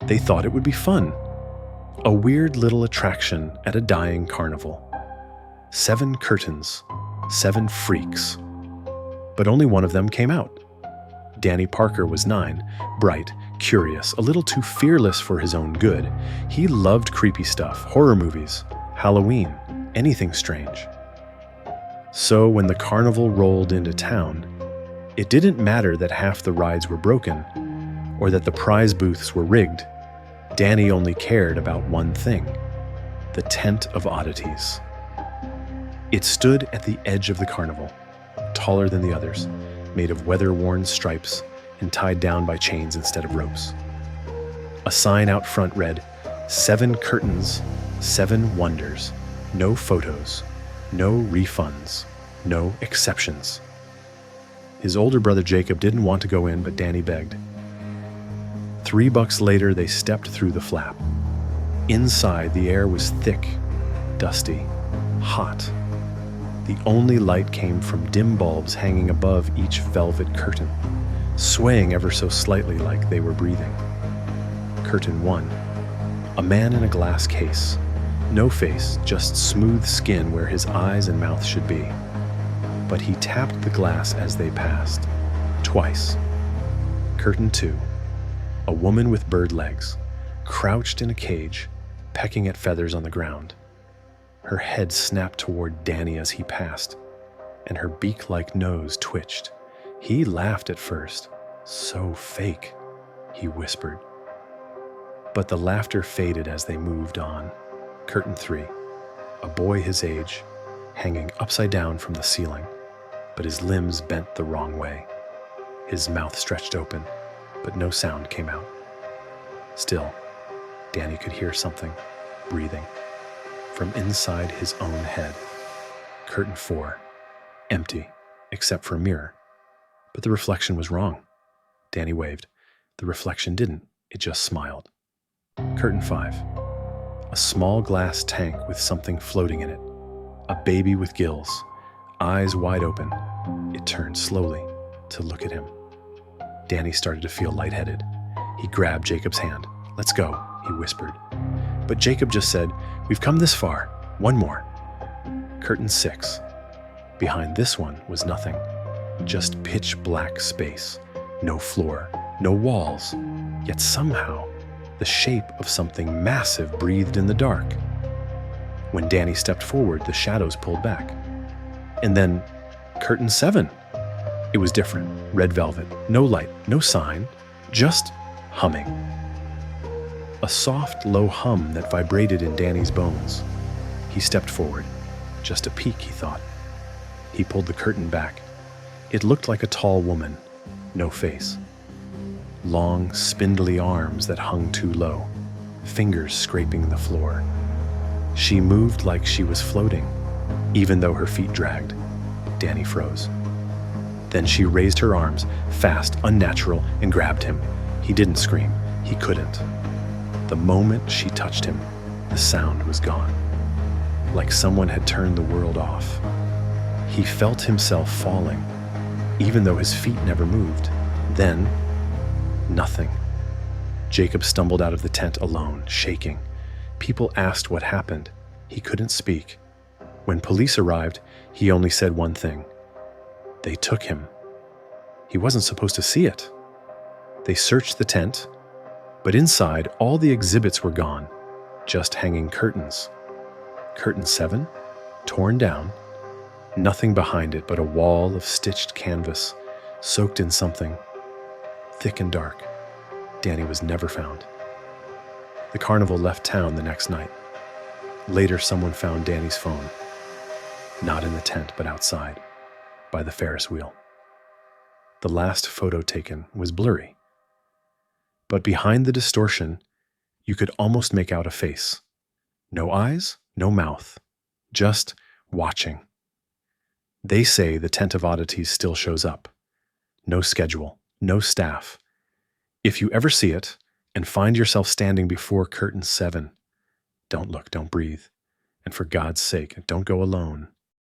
They thought it would be fun. A weird little attraction at a dying carnival. 7 curtains, 7 freaks. But only one of them came out. Danny Parker was 9, bright, curious, a little too fearless for his own good. He loved creepy stuff, horror movies, Halloween, anything strange. So when the carnival rolled into town, it didn't matter that half the rides were broken or that the prize booths were rigged. Danny only cared about one thing: the tent of oddities. It stood at the edge of the carnival, taller than the others, made of weather-worn stripes and tied down by chains instead of ropes. A sign out front read, 7 curtains, 7 wonders, no photos, no refunds, no exceptions. His older brother Jacob didn't want to go in, but Danny begged. $3 later, they stepped through the flap. Inside, the air was thick, dusty, hot. The only light came from dim bulbs hanging above each velvet curtain, swaying ever so slightly like they were breathing. Curtain 1. A man in a glass case. No face, just smooth skin where his eyes and mouth should be. But he tapped the glass as they passed. Twice. Curtain 2. A woman with bird legs, crouched in a cage, pecking at feathers on the ground. Her head snapped toward Danny as he passed, and her beak-like nose twitched. He laughed at first. So fake, he whispered. But the laughter faded as they moved on. Curtain 3. A boy his age, hanging upside down from the ceiling, but his limbs bent the wrong way. His mouth stretched open, but no sound came out. Still, Danny could hear something breathing from inside his own head. Curtain 4. Empty, except for a mirror. But the reflection was wrong. Danny waved. The reflection didn't. It just smiled. Curtain 5. A small glass tank with something floating in it. A baby with gills, eyes wide open. It turned slowly to look at him. Danny started to feel lightheaded. He grabbed Jacob's hand. "Let's go," he whispered. But Jacob just said, "We've come this far. One more." Curtain 6. Behind this one was nothing. Just pitch black space. No floor, no walls. Yet somehow, the shape of something massive breathed in the dark. When Danny stepped forward, the shadows pulled back. And then, Curtain 7. It was different. Red velvet. No light, no sign. Just humming. A soft, low hum that vibrated in Danny's bones. He stepped forward. Just a peek, he thought. He pulled the curtain back. It looked like a tall woman. No face. Long, spindly arms that hung too low. Fingers scraping the floor. She moved like she was floating, even though her feet dragged. Danny froze. Then she raised her arms, fast, unnatural, and grabbed him. He didn't scream. He couldn't. The moment she touched him, the sound was gone. Like someone had turned the world off. He felt himself falling, even though his feet never moved. Then, nothing. Jacob stumbled out of the tent alone, shaking. People asked what happened. He couldn't speak. When police arrived, he only said one thing. They took him. He wasn't supposed to see it. They searched the tent, but inside, all the exhibits were gone, just hanging curtains. Curtain 7, torn down, nothing behind it but a wall of stitched canvas, soaked in something, thick and dark. Danny was never found. The carnival left town the next night. Later, someone found Danny's phone. Not in the tent, but outside, by the Ferris wheel. The last photo taken was blurry. But behind the distortion, you could almost make out a face. No eyes, no mouth, just watching. They say the Tent of Oddities still shows up. No schedule, no staff. If you ever see it and find yourself standing before Curtain 7, don't look, don't breathe. And for God's sake, don't go alone.